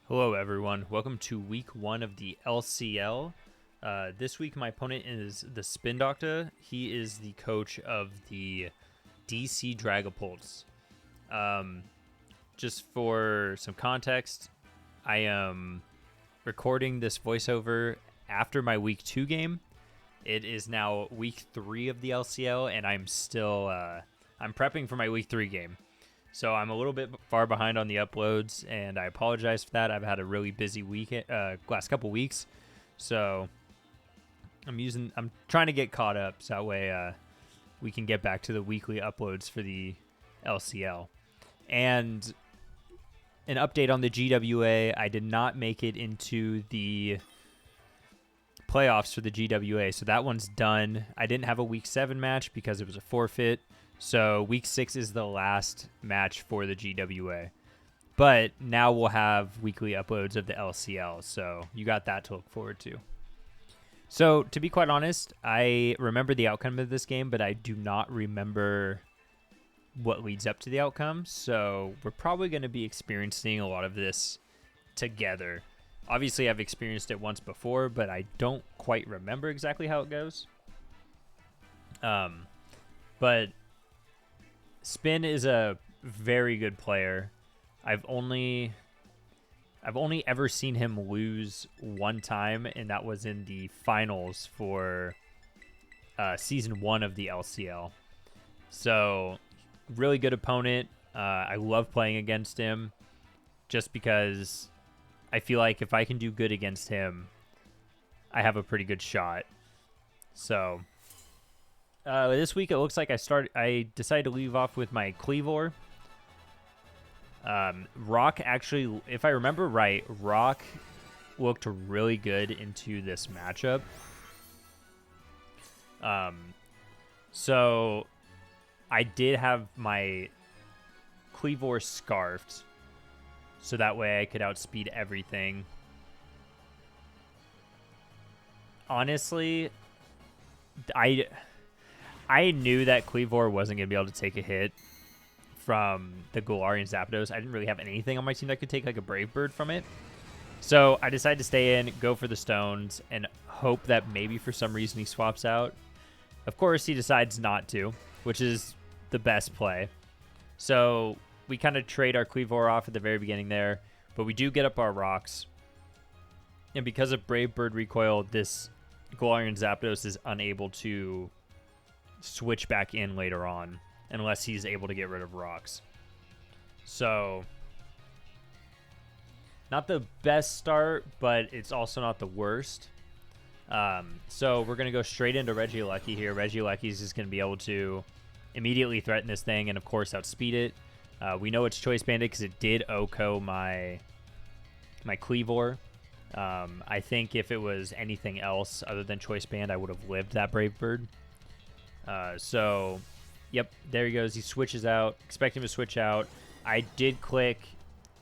Hello everyone, welcome to week 1 of the LCL. This week my opponent is the SpinDoctah. He is the coach of the DC Dragapults. Just for some context, I am recording this voiceover after my week 2 game. It is now week 3 of the LCL and I'm still I'm prepping for my week 3 game. So I'm a little bit far behind on the uploads, and I apologize for that. I've had a really busy week, last couple weeks, so I'm trying to get caught up, so that way we can get back to the weekly uploads for the LCL. And an update on the GWA: I did not make it into the playoffs for the GWA, so that one's done. I didn't have a week 7 match because it was a forfeit. So week 6 is the last match for the GWA. But now we'll have weekly uploads of the LCL, so you got that to look forward to. So to be quite honest, I remember the outcome of this game, but I do not remember what leads up to the outcome. So we're probably going to be experiencing a lot of this together. Obviously, I've experienced it once before, but I don't quite remember exactly how it goes. But Spin is a very good player. I've only ever seen him lose one time, and that was in the finals for season 1 of the LCL. So, really good opponent. I love playing against him just because I feel like if I can do good against him, I have a pretty good shot. So this week it looks like I decided to leave off with my Kleavor. Rock actually, if I remember right, Rock looked really good into this matchup. So I did have my Kleavor scarfed, so that way I could outspeed everything. Honestly, I knew that Kleavor wasn't going to be able to take a hit from the Galarian Zapdos. I didn't really have anything on my team that could take like a Brave Bird from it. So I decided to stay in, go for the stones, and hope that maybe for some reason he swaps out. Of course, he decides not to, which is the best play. So we kind of trade our Kleavor off at the very beginning there, but we do get up our rocks. And because of Brave Bird recoil, this Galarian Zapdos is unable to switch back in later on unless he's able to get rid of rocks. So not the best start, but it's also not the worst. So we're going to go straight into Regieleki here. Regieleki is just going to be able to immediately threaten this thing and, of course, outspeed it. We know it's Choice Banded because it did OHKO my Kleavor. I think if it was anything else other than Choice Band, I would have lived that Brave Bird. So, yep, there he goes. He switches out. Expect him to switch out. I did click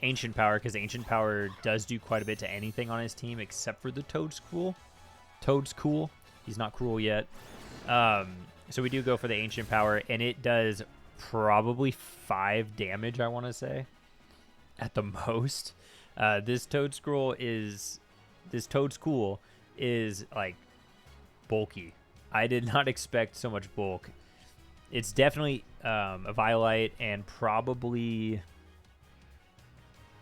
Ancient Power because Ancient Power does do quite a bit to anything on his team except for the Toadstool. Toadstool. He's not cruel yet. So we do go for the Ancient Power, and it does probably 5 damage, I want to say, at the most. This Toadstool is like bulky. I did not expect so much bulk. It's definitely a Violite and probably,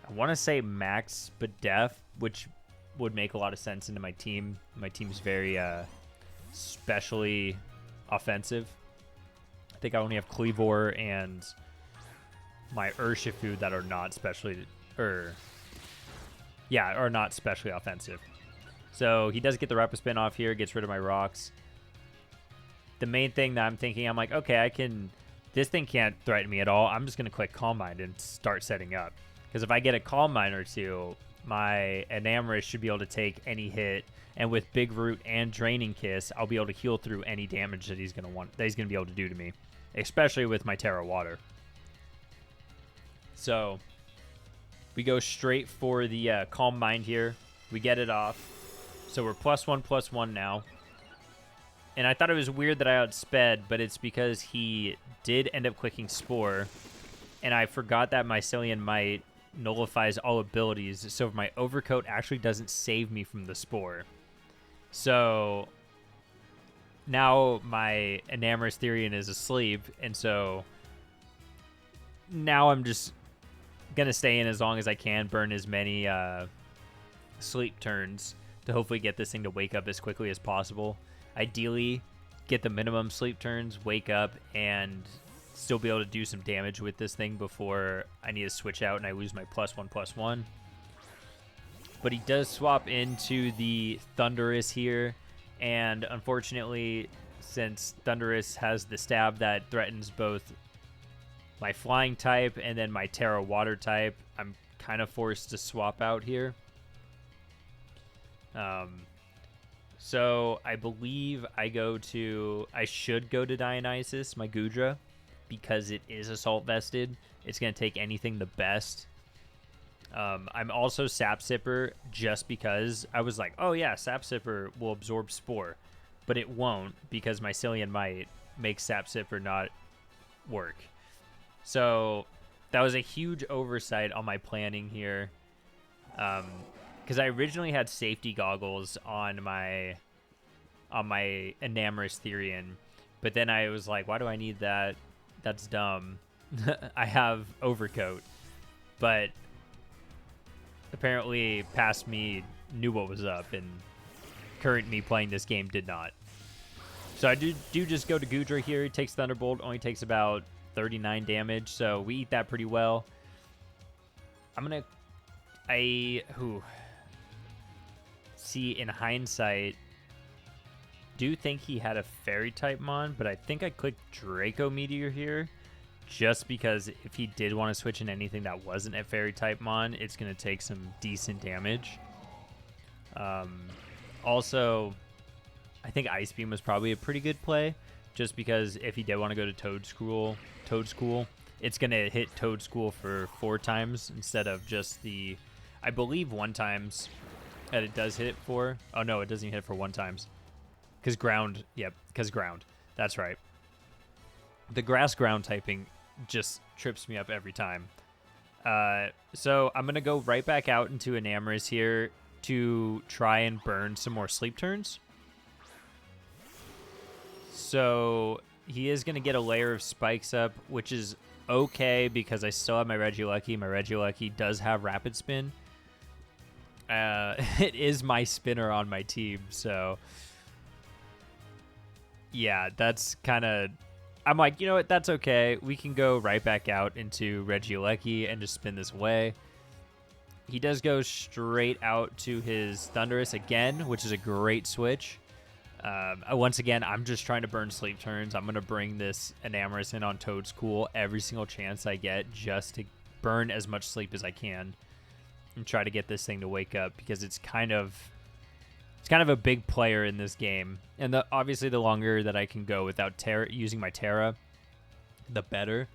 I want to say max but def, which would make a lot of sense into my team. My team's very specially offensive. I think I only have Kleavor and my Urshifu that are not not specially offensive. So he does get the Rapid Spin off here, gets rid of my rocks. The main thing that I'm thinking, I'm like, okay, this thing can't threaten me at all. I'm just going to click Calm Mind and start setting up. Because if I get a Calm Mind or two, my Enamorus should be able to take any hit. And with Big Root and Draining Kiss, I'll be able to heal through any damage that he's going to be able to do to me. Especially with my Terra Water. So we go straight for the Calm Mind here. We get it off. So we're +1/+1 now. And I thought it was weird that I outsped, but it's because he did end up clicking Spore. And I forgot that Mycelium Might nullifies all abilities, so my Overcoat actually doesn't save me from the Spore. So now my Enamorus-T is asleep, and so now I'm just going to stay in as long as I can, burn as many sleep turns to hopefully get this thing to wake up as quickly as possible. Ideally, get the minimum sleep turns, wake up, and still be able to do some damage with this thing before I need to switch out and I lose my +1/+1. But he does swap into the Thundurus here, and unfortunately, since Thundurus has the stab that threatens both my flying type and then my Terra water type, I'm kind of forced to swap out here. So I believe I should go to Dionysus, my Goodra, because it is Assault Vested. It's going to take anything the best. I'm also Sap Sipper just because I was like, oh yeah, Sap Sipper will absorb Spore, but it won't because my Cillian Might makes Sap Sipper not work. So that was a huge oversight on my planning here. Because I originally had safety goggles on my Enamorus-T, but then I was like, why do I need that? That's dumb. I have Overcoat, but apparently past me knew what was up, and current me playing this game did not. So I do just go to Goodra here. It takes Thunderbolt, only takes about 39 damage, so we eat that pretty well. See, in hindsight, do think he had a Fairy type Mon, but I think I clicked Draco Meteor here just because if he did want to switch in anything that wasn't a Fairy type Mon, it's going to take some decent damage. Also, I think Ice Beam was probably a pretty good play just because if he did want to go to Toad School, it's going to hit Toad School for 4 times instead of just the, I believe, 1 times. And it does hit it for... Oh, no, it doesn't even hit it for 1 times. Because ground... Yep, because ground. That's right. The grass ground typing just trips me up every time. So I'm going to go right back out into Enamorus here to try and burn some more sleep turns. So he is going to get a layer of spikes up, which is okay because I still have my Regieleki. My Regieleki does have Rapid Spin. It is my spinner on my team, so yeah, that's kind of, I'm like, you know what, that's okay. We can go right back out into Regieleki and just spin this away. He does go straight out to his Thundurus again, which is a great switch. Once again, I'm just trying to burn sleep turns. I'm going to bring this Enamorus in on Toad School every single chance I get just to burn as much sleep as I can and try to get this thing to wake up because it's kind of a big player in this game. And obviously the longer that I can go without using my Terra, the better.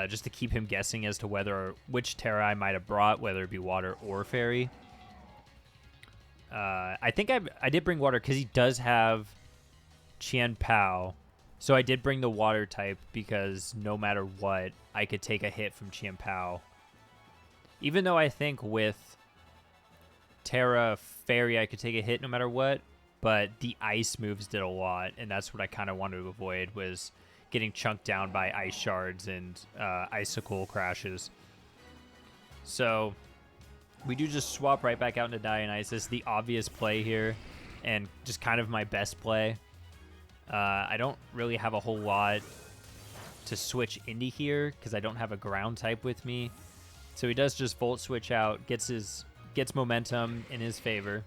Just to keep him guessing as to which Terra I might have brought, whether it be water or fairy. I think I did bring water because he does have Qianpao. So I did bring the water type because no matter what, I could take a hit from Qianpao. Even though I think with Terra Fairy, I could take a hit no matter what, but the ice moves did a lot, and that's what I kind of wanted to avoid, was getting chunked down by ice shards and icicle crashes. So we do just swap right back out into Dionysus, the obvious play here, and just kind of my best play. I don't really have a whole lot to switch into here because I don't have a ground type with me. So he does just Volt Switch out, gets momentum in his favor.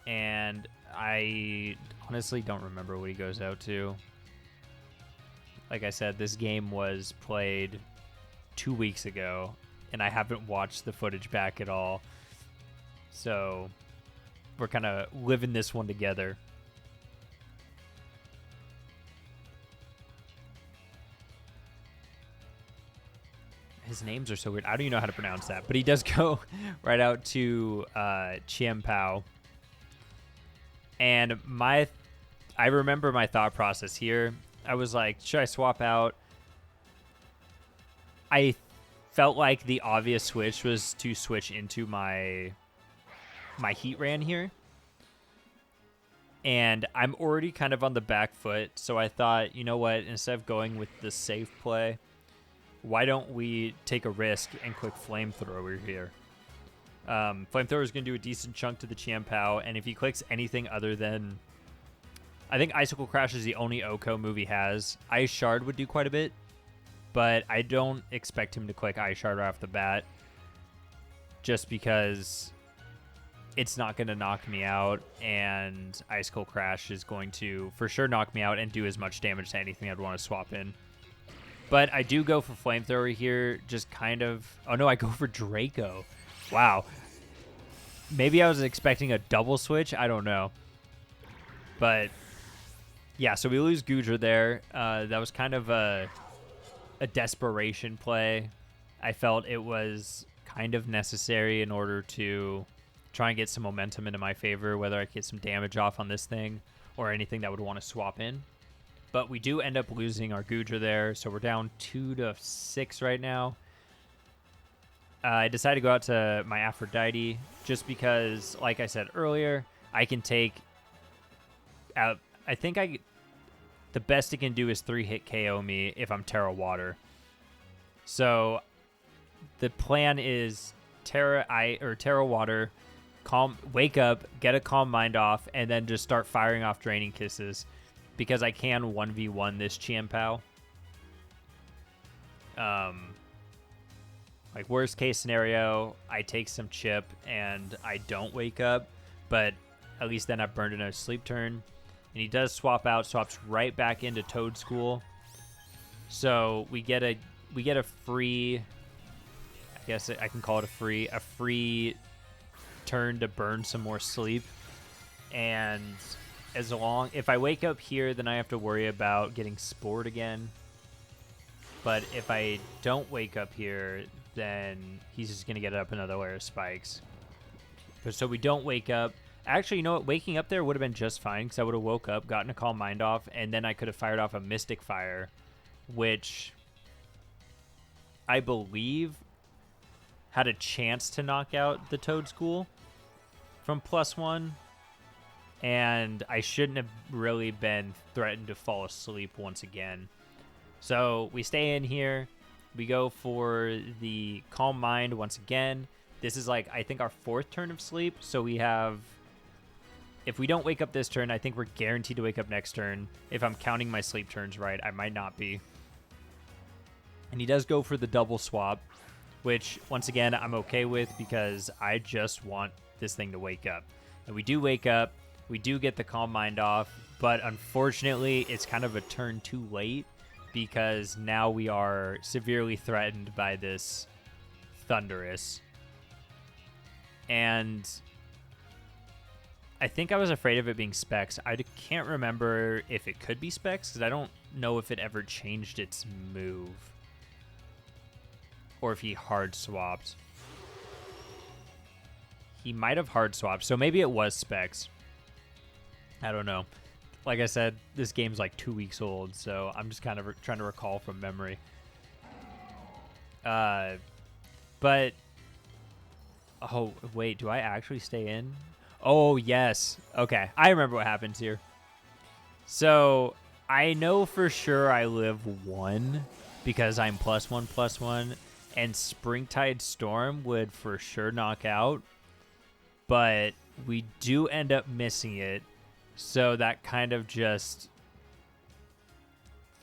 And I honestly don't remember what he goes out to. Like I said, this game was played 2 weeks ago, and I haven't watched the footage back at all. So we're kind of living this one together. His names are so weird. I don't even know how to pronounce that. But he does go right out to Qianpao. And I remember my thought process here. I was like, should I swap out? I felt like the obvious switch was to switch into my Heatran here. And I'm already kind of on the back foot, so I thought, you know what, instead of going with the safe play, why don't we take a risk and click Flamethrower here? Flamethrower is going to do a decent chunk to the Chien-Pao, and if he clicks anything other than... I think Icicle Crash is the only OHKO move he has. Ice Shard would do quite a bit, but I don't expect him to click Ice Shard right off the bat, just because it's not going to knock me out, and Icicle Crash is going to for sure knock me out and do as much damage to anything I'd want to swap in. But I do go for Flamethrower here, just kind of... Oh no, I go for Draco. Wow. Maybe I was expecting a double switch. I don't know. But yeah, so we lose Goodra there. That was kind of a desperation play. I felt it was kind of necessary in order to try and get some momentum into my favor, whether I get some damage off on this thing or anything that would want to swap in. But we do end up losing our Goodra there, so we're down 2-6 right now. I decided to go out to my Aphrodite just because, like I said earlier, I can take out... I think the best it can do is 3-hit KO me if I'm Terra Water. So the plan is Terra Water, wake up, get a Calm Mind off, and then just start firing off Draining Kisses, because I can 1v1 this Chien-Pao. Like, worst case scenario, I take some chip and I don't wake up, but at least then I've burned another sleep turn. And he does swap out, swaps right back into Toad School. So we get a free, I guess I can call it a free turn to burn some more sleep. And if I wake up here, then I have to worry about getting spored again. But if I don't wake up here, then he's just going to get up another layer of spikes. So we don't wake up. Actually, you know what? Waking up there would have been just fine, because I would have woke up, gotten a Calm Mind off, and then I could have fired off a Mystic Fire, which I believe had a chance to knock out the Toad School from +1. And I shouldn't have really been threatened to fall asleep once again. So we stay in here. We go for the Calm Mind once again. This is like, I think, our 4th turn of sleep. So we have... If we don't wake up this turn, I think we're guaranteed to wake up next turn. If I'm counting my sleep turns right, I might not be. And he does go for the double swap, which, once again, I'm okay with, because I just want this thing to wake up. And we do wake up. We do get the Calm Mind off, but unfortunately, it's kind of a turn too late, because now we are severely threatened by this Thundurus. And I think I was afraid of it being Specs. I can't remember if it could be Specs, because I don't know if it ever changed its move, or if he hard swapped. He might have hard swapped, so maybe it was Specs. I don't know. Like I said, this game's like 2 weeks old, so I'm just kind of trying to recall from memory. But... Oh, wait, do I actually stay in? Oh, yes. Okay, I remember what happens here. So, I know for sure I live 1, because I'm +1/+1, and Springtide Storm would for sure knock out. But we do end up missing it. So that kind of just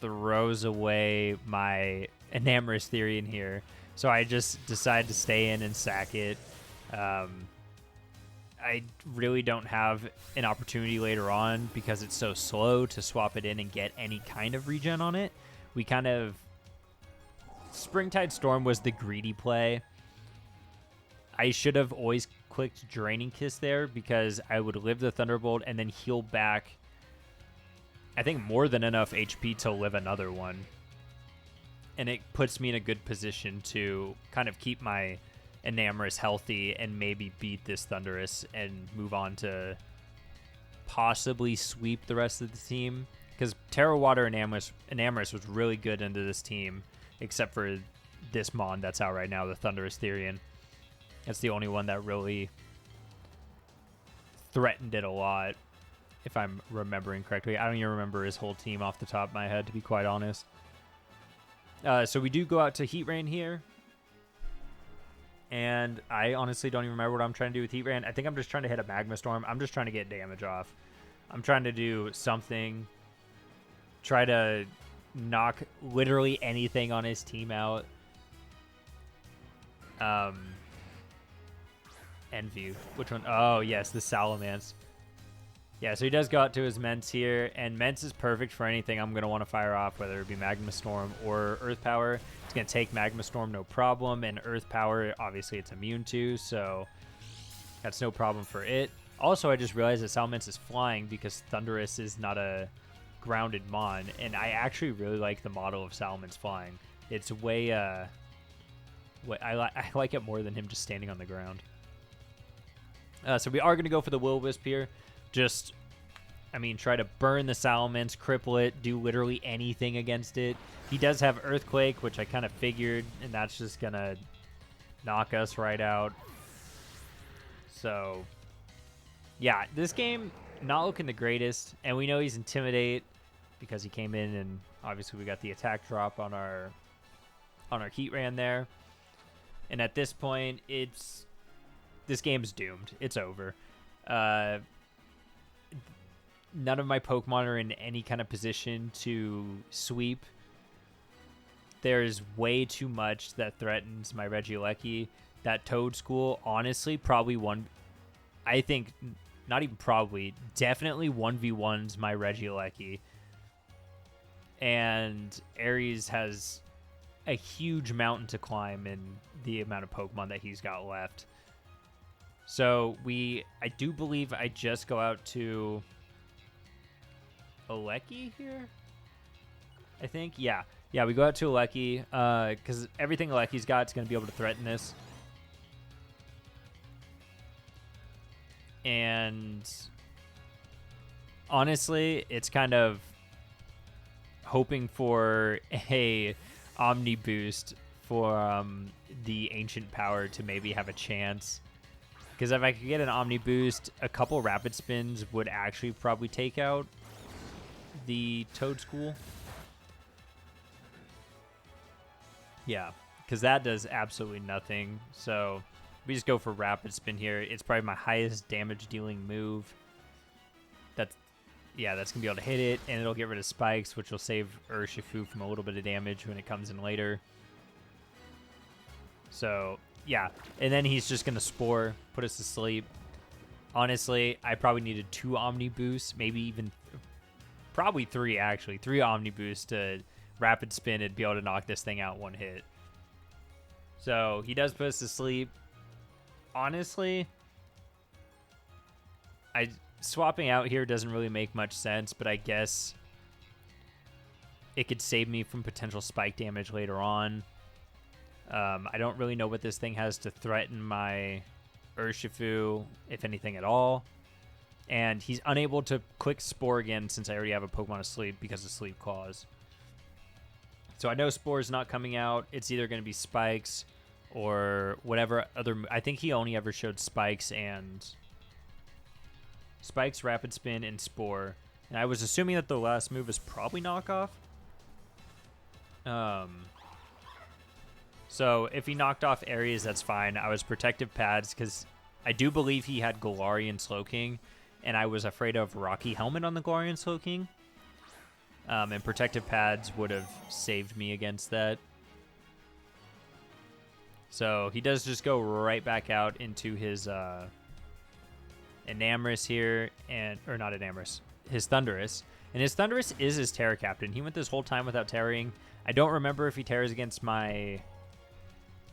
throws away my Enamorus theory in here. So I just decide to stay in and sack it. I really don't have an opportunity later on, because it's so slow to swap it in and get any kind of regen on it. We kind of... Springtide Storm was the greedy play. I should have always clicked Draining Kiss there, because I would live the Thunderbolt and then heal back, I think, more than enough HP to live another one. And it puts me in a good position to kind of keep my Enamorus healthy and maybe beat this Thundurus and move on to possibly sweep the rest of the team. Because Terra Water and Enamorus was really good into this team, except for this Mon that's out right now, the Thunderous Therian. That's the only one that really threatened it a lot, if I'm remembering correctly. I don't even remember his whole team off the top of my head, to be quite honest. So we do go out to Heatran here. And I honestly don't even remember what I'm trying to do with Heatran. I think I'm just trying to hit a Magma Storm. I'm just trying to get damage off. I'm trying to do something. Try to knock literally anything on his team out. Envy. Which one? Oh, yes, the Salamence. Yeah, so he does go out to his Mence here, and Mence is perfect for anything I'm going to want to fire off, whether it be Magma Storm or Earth Power. It's going to take Magma Storm, no problem, and Earth Power, obviously, it's immune to, so that's no problem for it. Also, I just realized that Salamence is flying because Thundurus is not a grounded Mon, and I actually really like the model of Salamence flying. It's way, I like it more than him just standing on the ground. So we are going to go for the Will-O-Wisp here. Just, I mean, try to burn the Salamence, cripple it, do literally anything against it. He does have Earthquake, which I kind of figured, and that's just going to knock us right out. So, yeah, this game, not looking the greatest, and we know he's Intimidate because he came in, and obviously we got the attack drop on our Heatran there. And at this point, this game's doomed. It's over. None of my Pokemon are in any kind of position to sweep. There's way too much that threatens my Regieleki. That Toad School, honestly, probably I think, not even probably, definitely 1v1s my Regieleki. And Ares has a huge mountain to climb in the amount of Pokemon that he's got left. So I do believe I just go out to Aleki here, I think. Yeah, we go out to Aleki because everything Aleki's got is going to be able to threaten this. And honestly, it's kind of hoping for a Omni boost for the Ancient Power to maybe have a chance. Because if I could get an Omni boost, a couple Rapid Spins would actually probably take out the Toad School. Yeah, because that does absolutely nothing. So we just go for Rapid Spin here. It's probably my highest damage dealing move. That's going to be able to hit it, and it'll get rid of Spikes, which will save Urshifu from a little bit of damage when it comes in later. So, yeah. And then he's just going to Spore, put us to sleep. Honestly, I probably needed 2 Omni boosts, maybe even probably 3, actually. 3 Omni boosts to Rapid Spin and be able to knock this thing out one hit. So, he does put us to sleep. Honestly, swapping out here doesn't really make much sense, but I guess it could save me from potential spike damage later on. I don't really know what this thing has to threaten my Urshifu, if anything at all. And he's unable to click Spore again since I already have a Pokemon asleep because of Sleep Claws. So I know Spore's not coming out. It's either going to be Spikes or whatever other... I think he only ever showed Spikes, Rapid Spin, and Spore. And I was assuming that the last move is probably Knockoff. So if he knocked off Ares, that's fine. I was Protective Pads because I do believe he had Galarian Slowking, and I was afraid of Rocky Helmet on the Galarian Slowking. And Protective Pads would have saved me against that. So he does just go right back out into his Enamorus here, or not Enamorus, his Thundurus. And his Thundurus is his Terra Captain. He went this whole time without Terraing. I don't remember if he Terras against my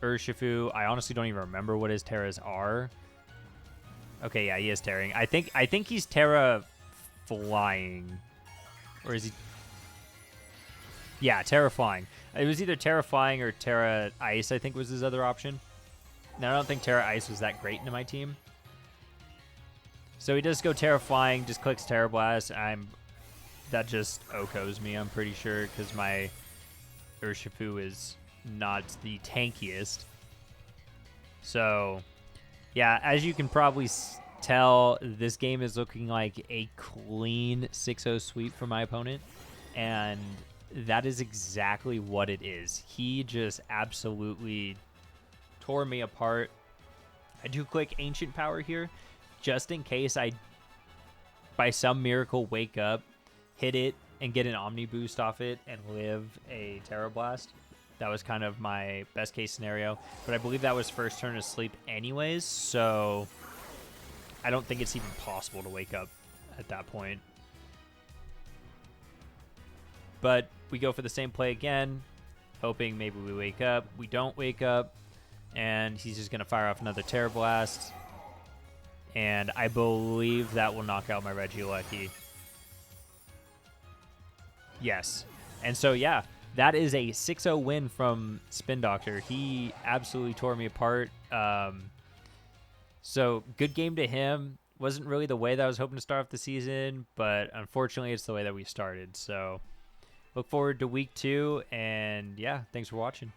Urshifu. I honestly don't even remember what his Terras are. Okay, yeah, he is Terraing. I think he's Terra Flying. Or is he... Yeah, Terra Flying. It was either Terra Flying or Terra Ice, I think was his other option. Now, I don't think Terra Ice was that great into my team. So he does go Terra Flying, just clicks Terra Blast. That just OHKOs me, I'm pretty sure, because my Urshifu is not the tankiest. So, yeah, as you can probably tell, this game is looking like a clean 6-0 sweep for my opponent, and that is exactly what it is. He just absolutely tore me apart. I do click Ancient Power here, just in case I, by some miracle, wake up, hit it, and get an Omni Boost off it and live a Terra Blast. That was kind of my best case scenario, but I believe that was first turn of sleep anyways, so I don't think it's even possible to wake up at that point. But we go for the same play again, hoping maybe we wake up. We don't wake up, and he's just going to fire off another Terra Blast, and I believe that will knock out my Regieleki. Yes. And so, yeah, that is a 6-0 win from SpinDoctah. He absolutely tore me apart. So, good game to him. Wasn't really the way that I was hoping to start off the season, but unfortunately, it's the way that we started. So, look forward to week 2, and yeah, thanks for watching.